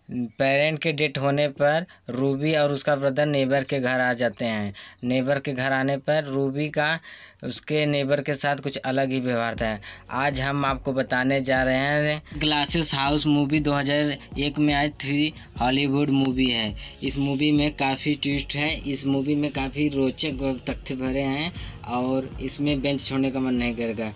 Parent के death होने पर रूबी और उसका ब्रदर नेबर के घर आ जाते हैं। नेबर के घर आने पर रूबी का उसके नेबर के साथ कुछ अलग ही व्यवहार था। आज हम आपको बताने जा रहे हैं ग्लासेस हाउस मूवी 2001 में आई थी, हॉलीवुड मूवी है। इस मूवी में काफ़ी ट्विस्ट है, इस मूवी में काफ़ी रोचक तथ्य भरे हैं और इसमें बेंच छोड़ने का मन नहीं करेगा।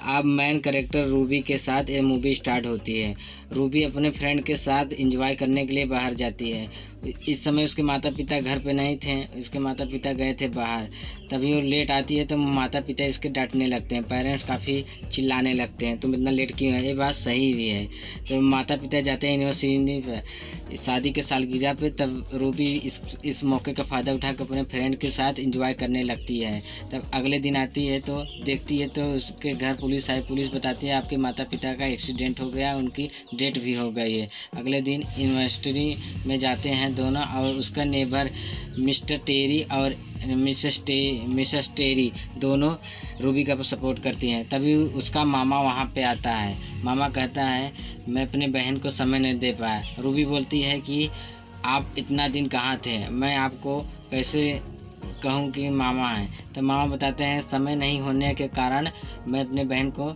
अब मेन कैरेक्टर रूबी के साथ ये मूवी स्टार्ट होती है। रूबी अपने फ्रेंड के साथ एंजॉय करने के लिए बाहर जाती है। इस समय उसके माता पिता घर पे नहीं थे, उसके माता पिता गए थे बाहर। तभी वो लेट आती है तो माता पिता इसके डांटने लगते हैं, पेरेंट्स काफ़ी चिल्लाने लगते हैं, तुम इतना लेट क्यों है। ये बात सही भी है। तो माता पिता जाते हैं यूनिवर्सिटी पर शादी के सालगिरह पे, तब रूबी इस मौके का फ़ायदा उठाकर अपने फ्रेंड के साथ एंजॉय करने लगती है। तब अगले दिन आती है तो देखती है तो उसके घर पुलिस आई। पुलिस बताती है आपके माता पिता का एक्सीडेंट हो गया, उनकी डेथ भी हो गई है। अगले दिन यूनिवर्सिटी में जाते हैं दोनों, और उसका नेबर मिस्टर टेरी और मिसेस टेरी दोनों रूबी का सपोर्ट करती हैं। तभी उसका मामा वहाँ पे आता है। मामा कहता है मैं अपने बहन को समय नहीं दे पाया। रूबी बोलती है कि आप इतना दिन कहाँ थे, मैं आपको कैसे कहूँ कि मामा हैं। तो मामा बताते हैं समय नहीं होने के कारण मैं अपने बहन को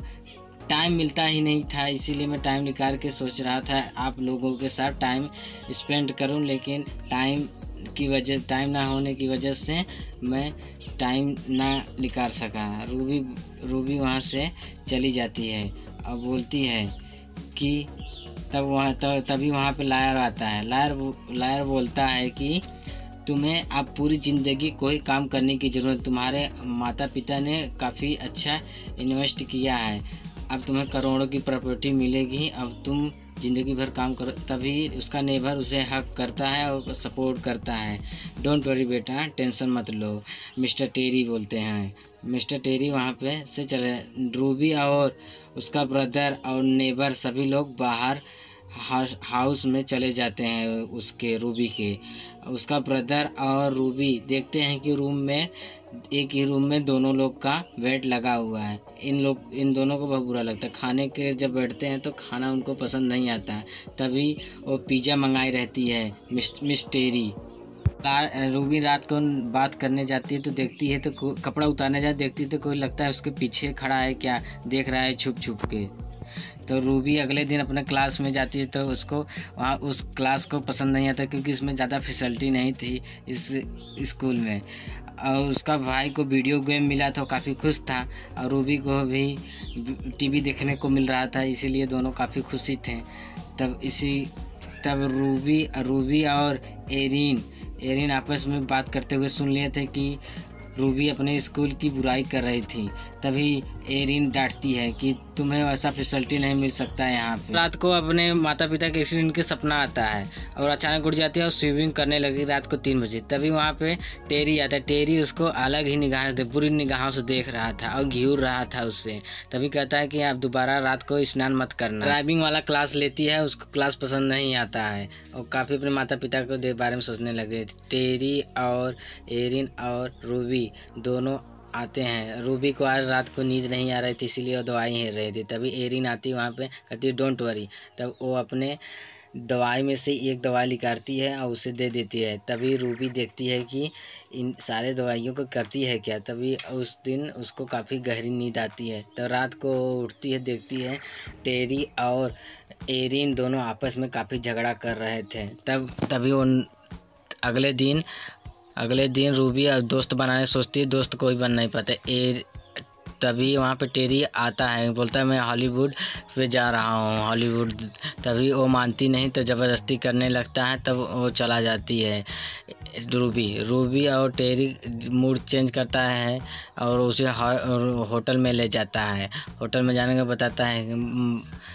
टाइम मिलता ही नहीं था, इसीलिए मैं टाइम निकाल के सोच रहा था आप लोगों के साथ टाइम स्पेंड करूं, लेकिन टाइम ना होने की वजह से मैं टाइम ना निकाल सका। रूबी वहाँ से चली जाती है और बोलती है कि तभी वहाँ पे लायर आता है। लायर बोलता है कि तुम्हें अब पूरी ज़िंदगी कोई काम करने की ज़रूरत, तुम्हारे माता पिता ने काफ़ी अच्छा इन्वेस्ट किया है, अब तुम्हें करोड़ों की प्रॉपर्टी मिलेगी, अब तुम ज़िंदगी भर काम करो। तभी उसका नेबर उसे हक करता है और सपोर्ट करता है। डोंट वरी बेटा, टेंशन मत लो, मिस्टर टेरी बोलते हैं। मिस्टर टेरी वहाँ पे से चले। रूबी और उसका ब्रदर और नेबर सभी लोग बाहर हाउस में चले जाते हैं। उसके रूबी के उसका ब्रदर और रूबी देखते हैं कि एक ही रूम में दोनों लोग का बेड लगा हुआ है। इन दोनों को बहुत बुरा लगता है। खाने के जब बैठते हैं तो खाना उनको पसंद नहीं आता है। तभी वो पिज़्ज़ा मंगाई रहती है मिस टेरी। रूबी रात को बात करने जाती है तो देखती है तो कपड़ा उतारने जाती, देखती है तो कोई लगता है उसके पीछे खड़ा है, क्या देख रहा है छुप छुप के। तो रूबी अगले दिन अपने क्लास में जाती है तो उसको वहाँ उस क्लास को पसंद नहीं आता, क्योंकि इसमें ज़्यादा फैसिलिटी नहीं थी इस स्कूल में। और उसका भाई को वीडियो गेम मिला था, काफ़ी खुश था, और रूबी को भी टीवी देखने को मिल रहा था, इसीलिए दोनों काफ़ी खुशी थे। तब रूबी और एरिन आपस में बात करते हुए सुन लिए थे कि रूबी अपने स्कूल की बुराई कर रही थी। तभी एरिन डांटती है कि तुम्हें वैसा फैसिलिटी नहीं मिल सकता है यहाँ पे। रात को अपने माता पिता के एक्सीडेंट के सपना आता है और अचानक उठ जाती है और स्विमिंग करने लगी रात को 3 बजे। तभी वहाँ पे टेरी आता है। टेरी उसको अलग ही बुरी निगाहों से देख रहा था और घूर रहा था उससे। तभी कहता है कि आप दोबारा रात को स्नान मत करना। ड्राइविंग वाला क्लास लेती है, उसको क्लास पसंद नहीं आता है और काफ़ी अपने माता पिता के बारे में सोचने लगे। टेरी और एरिन और रूबी दोनों आते हैं। रूबी को आज रात को नींद नहीं आ रही थी, इसीलिए वो दवाई ही रही थी। तभी एरिन आती है वहाँ पे, कहती है डोंट वरी। तब वो अपने दवाई में से एक दवाई निकालती है और उसे दे देती है। तभी रूबी देखती है कि इन सारे दवाइयों को करती है क्या। तभी उस दिन उसको काफ़ी गहरी नींद आती है। तो रात को उठती है, देखती है टेरी और एरिन दोनों आपस में काफ़ी झगड़ा कर रहे थे। तभी वो अगले दिन रूबी दोस्त बनाने सोचती है, दोस्त कोई बन नहीं पाता। तभी वहाँ पे टेरी आता है, बोलता है मैं हॉलीवुड पे जा रहा हूँ, हॉलीवुड। तभी वो मानती नहीं तो ज़बरदस्ती करने लगता है, तब वो चला जाती है। रूबी और टेरी मूड चेंज करता है और उसे होटल में ले जाता है। होटल में जाने का बताता है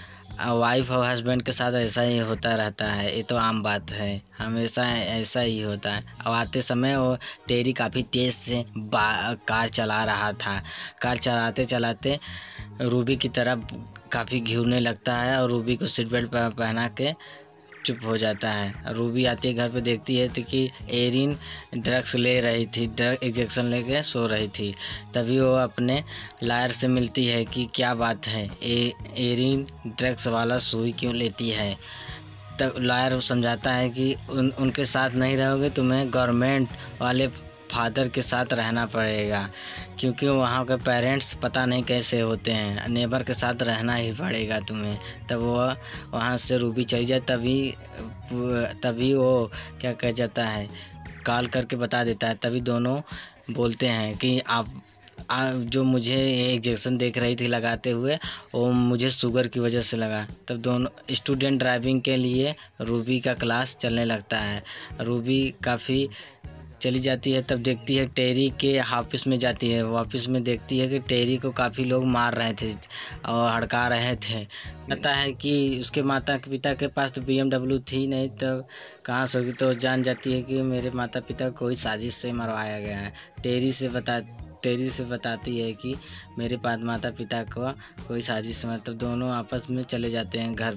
वाइफ और हस्बैंड के साथ ऐसा ही होता रहता है, ये तो आम बात है, हमेशा ऐसा ही होता है। और आते समय वो टेरी काफ़ी तेज़ से कार चला रहा था। कार चलाते चलाते रूबी की तरफ काफ़ी घूरने लगता है और रूबी को सीट बेल्ट पहना के चुप हो जाता है। रूबी आती है घर पे, देखती है तो कि एरिन ड्रग्स ले रही थी, ड्रग इंजेक्शन लेके सो रही थी। तभी वो अपने लायर से मिलती है कि क्या बात है, एरिन ड्रग्स वाला सुई क्यों लेती है। तब लॉयर समझाता है कि उनके साथ नहीं रहोगे, तुम्हें गवर्नमेंट वाले फादर के साथ रहना पड़ेगा, क्योंकि वहाँ के पेरेंट्स पता नहीं कैसे होते हैं, नेबर के साथ रहना ही पड़ेगा तुम्हें। तब वह वहाँ से रूबी चली जाए, तभी वो क्या कह जाता है, कॉल करके बता देता है। तभी दोनों बोलते हैं कि आप जो मुझे इंजेक्शन देख रही थी लगाते हुए, वो मुझे शुगर की वजह से लगा। तब दोनों स्टूडेंट ड्राइविंग के लिए रूबी का क्लास चलने लगता है। रूबी काफ़ी चली जाती है, तब देखती है टेरी के ऑफिस में जाती है। ऑफिस में देखती है कि टेरी को काफ़ी लोग मार रहे थे और हड़का रहे थे। पता है कि उसके माता पिता के पास तो BMW थी नहीं, तब कहाँ से होगी। तो जान जाती है कि मेरे माता पिता को कोई साजिश से मरवाया गया है। टेरी से बताती है कि मेरे पास माता पिता को कोई साजिश से मतलब दोनों आपस में चले जाते हैं घर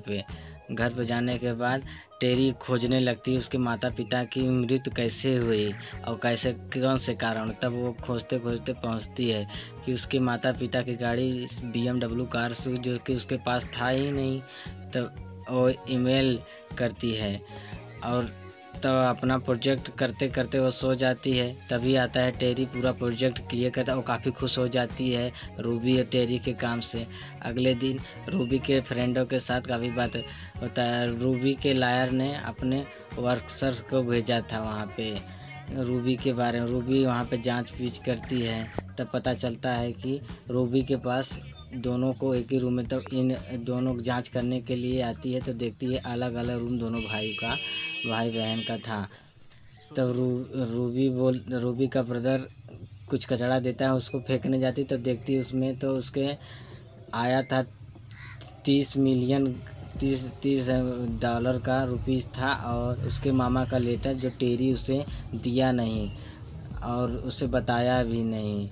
पे जाने के बाद टेरी खोजने लगती है उसके माता पिता की मृत्यु कैसे हुई और कैसे कौन से कारण। तब वो खोजते खोजते पहुंचती है कि उसके माता पिता की गाड़ी BMW कार से, जो कि उसके पास था ही नहीं। तब वो ईमेल करती है और तब अपना प्रोजेक्ट करते करते वो सो जाती है। तभी आता है टेरी, पूरा प्रोजेक्ट क्लियर करता है। वो काफ़ी खुश हो जाती है रूबी और टेरी के काम से। अगले दिन रूबी के फ्रेंडों के साथ काफ़ी बात होता है। रूबी के लॉयर ने अपने वर्कर्स को भेजा था वहाँ पे रूबी के बारे में। रूबी वहाँ पे जांच पीछ करती है, तब पता चलता है कि रूबी के पास दोनों को एक ही रूम में, तब इन दोनों जांच करने के लिए आती है तो देखती है अलग अलग रूम दोनों भाई बहन का था। तब रूबी का ब्रदर कुछ कचरा देता है, उसको फेंकने जाती, तब देखती है उसमें तो उसके आया था 30 डॉलर का रुपीस था और उसके मामा का लेटर, जो टेरी उसे दिया नहीं और उसे बताया भी नहीं।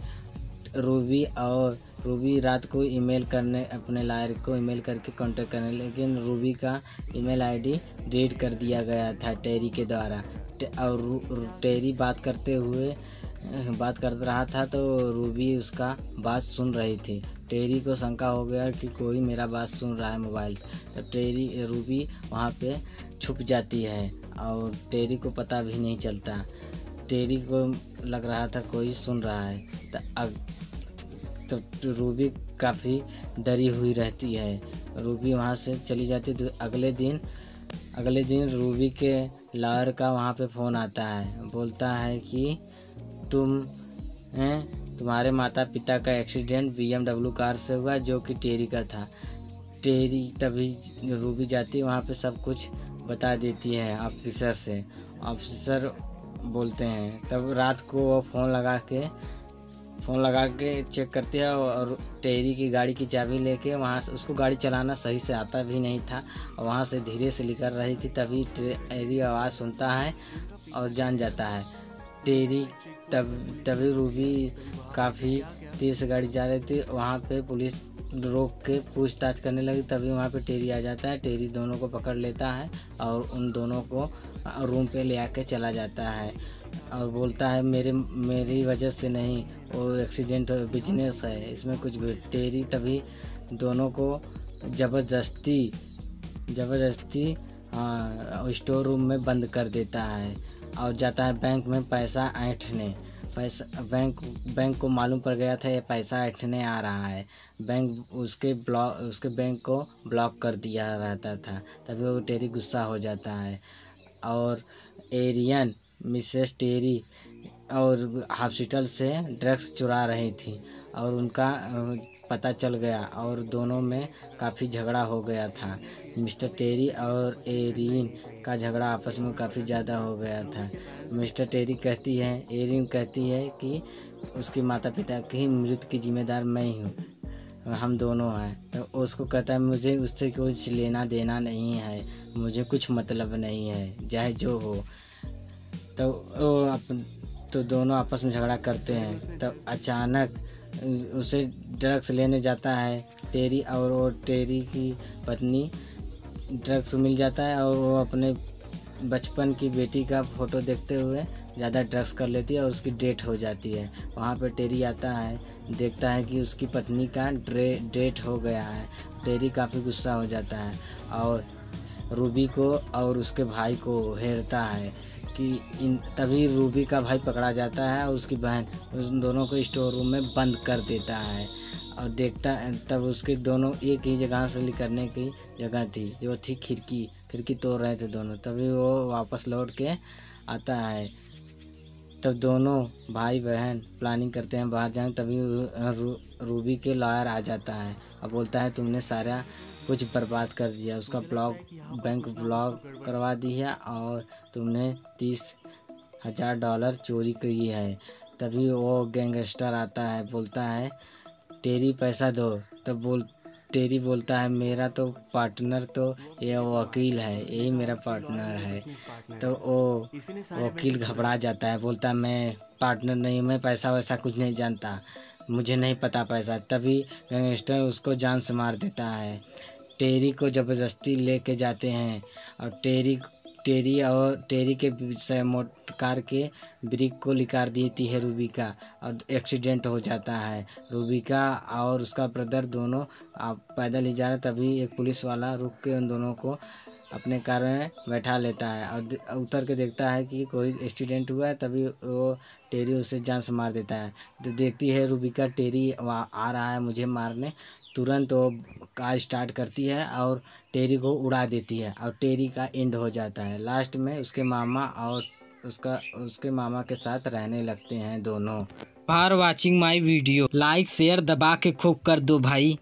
रूबी रात को अपने लॉयर को ईमेल करके कांटेक्ट करने, लेकिन रूबी का ईमेल आईडी डिलीट कर दिया गया था टेरी के द्वारा। और टेरी बात कर रहा था तो रूबी उसका बात सुन रही थी। टेरी को शंका हो गया कि कोई मेरा बात सुन रहा है मोबाइल से। तब रूबी वहाँ पे छुप जाती है और टेरी को पता भी नहीं चलता। टेरी को लग रहा था कोई सुन रहा है। तो रूबी काफ़ी डरी हुई रहती है। रूबी वहाँ से चली जाती है। तो अगले दिन रूबी के लॉयर का वहाँ पे फ़ोन आता है, बोलता है कि तुम्हारे माता पिता का एक्सीडेंट BMW कार से हुआ, जो कि टेरी का था। तभी रूबी जाती है वहाँ पे, सब कुछ बता देती है ऑफिसर से। ऑफिसर बोलते हैं, तब रात को वो फ़ोन लगा के चेक करती है और टेरी की गाड़ी की चाबी लेके वहाँ से, उसको गाड़ी चलाना सही से आता भी नहीं था और वहाँ से धीरे से निकल रही थी। तभी टेरी आवाज़ सुनता है और जान जाता है टेरी। तभी रूबी काफ़ी तेज़ से गाड़ी जा रही थी, वहाँ पे पुलिस रोक के पूछताछ करने लगी। तभी वहाँ पे टेरी आ जाता है। टेरी दोनों को पकड़ लेता है और उन दोनों को रूम पे ले आके चला जाता है और बोलता है मेरी वजह से नहीं, वो एक्सीडेंट बिजनेस है, इसमें कुछ भी। टेरी तभी दोनों को ज़बरदस्ती स्टोर रूम में बंद कर देता है और जाता है बैंक में पैसा ऐंठने। बैंक को मालूम पड़ गया था ये पैसा ऐंठने आ रहा है। बैंक उसके बैंक को ब्लॉक कर दिया रहता था। तभी वो टेरी गुस्सा हो जाता है और एरियन मिसेस टेरी और हॉस्पिटल से ड्रग्स चुरा रही थी और उनका पता चल गया और दोनों में काफ़ी झगड़ा हो गया था। मिस्टर टेरी और एरिन का झगड़ा आपस में काफ़ी ज़्यादा हो गया था। एरिन कहती है कि उसके माता पिता की मृत्यु की जिम्मेदार मैं ही हूँ, हम दोनों हैं। तो उसको कहता है मुझे उससे कुछ लेना देना नहीं है, मुझे कुछ मतलब नहीं है, चाहे जो हो। तो दोनों आपस में झगड़ा करते हैं। तब अचानक उसे ड्रग्स लेने जाता है टेरी और वो टेरी की पत्नी ड्रग्स मिल जाता है और वो अपने बचपन की बेटी का फ़ोटो देखते हुए ज़्यादा ड्रग्स कर लेती है और उसकी डेथ हो जाती है। वहाँ पे टेरी आता है, देखता है कि उसकी पत्नी का डेथ हो गया है। टेरी काफ़ी गुस्सा हो जाता है और रूबी को और उसके भाई को हेरता है कि तभी रूबी का भाई पकड़ा जाता है और उसकी बहन उन दोनों को स्टोर रूम में बंद कर देता है। और देखता तब उसके दोनों एक ही जगह से निकलने की जगह थी, जो थी खिड़की तोड़ रहे थे दोनों। तभी वो वापस लौट के आता है। तब दोनों भाई बहन प्लानिंग करते हैं बाहर जाएं। तभी रूबी के लॉयर आ जाता है और बोलता है तुमने सारा कुछ बर्बाद कर दिया, उसका बैंक ब्लॉक करवा दी है और तुमने $30,000 चोरी की है। तभी वो गैंगस्टर आता है, बोलता है टेरी पैसा दो। टेरी बोलता है मेरा तो पार्टनर तो ये वकील है, यही मेरा पार्टनर है। तो वो वकील घबरा जाता है, बोलता है मैं पार्टनर नहीं, मैं पैसा वैसा कुछ नहीं जानता, मुझे नहीं पता पैसा। तभी गैंगस्टर उसको जान से मार देता है। टेरी को ज़बरदस्ती लेके जाते हैं और टेरी के कार के ब्रेक को निकाल देती है रूबी का और एक्सीडेंट हो जाता है। रूबी का और उसका ब्रदर दोनों पैदल ही जा रहे, तभी एक पुलिस वाला रुक के उन दोनों को अपने कार में बैठा लेता है और उतर के देखता है कि कोई एक्सीडेंट हुआ है। तभी वो टेरी उसे जान से मार देता है। तो देखती है रूबी का टेरी आ रहा है मुझे मारने, तुरंत वो कार स्टार्ट करती है और टेरी को उड़ा देती है और टेरी का एंड हो जाता है। लास्ट में उसके मामा और उसके मामा के साथ रहने लगते हैं दोनों। For watching my video, like share दबा के खूब कर दो भाई।